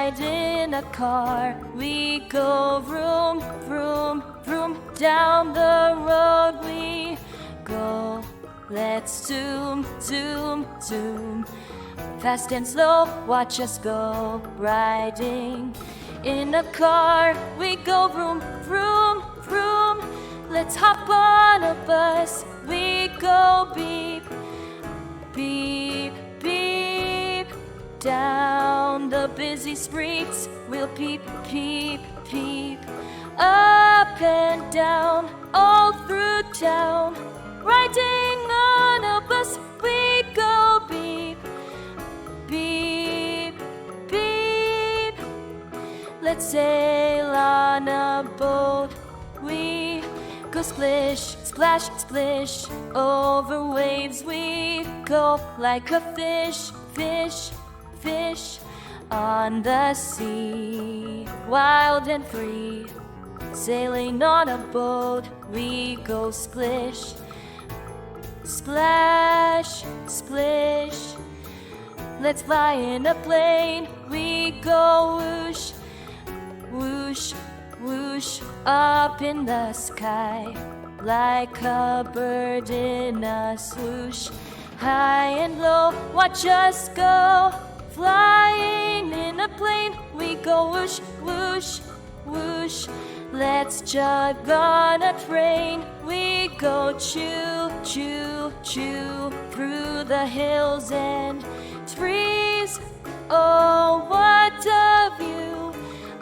ride in a car. We go vroom, vroom, vroom. Down the road we go. Let's zoom, zoom, zoom. Fast and slow, watch us go. Riding in a car, we go vroom, vroom, vroom. Let's hop on a bus, we go beep, beep, beep. Down the busy streets, we'll peep, peep, peep. Up and down, all through town. Riding on a bus, we go beep, beep, beep. Let's sail on a boat, we go splish, splash, splish. Over waves we go like a fish, fish, fish. On the sea, wild and free. Sailing on a boat, we go splish, splash, splish. Let's fly in a plane, we go whoosh, whoosh, whoosh. Up in the sky, like a bird in a swoosh. High and low, watch us go. Flying in a plane, we go whoosh, whoosh, whoosh. Let's jog on a train, we go choo, choo, choo. Through the hills and trees, oh what a view.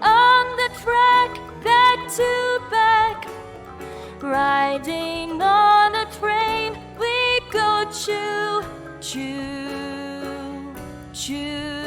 On the track, back to back. Riding on a train, we go choo, choo, choo.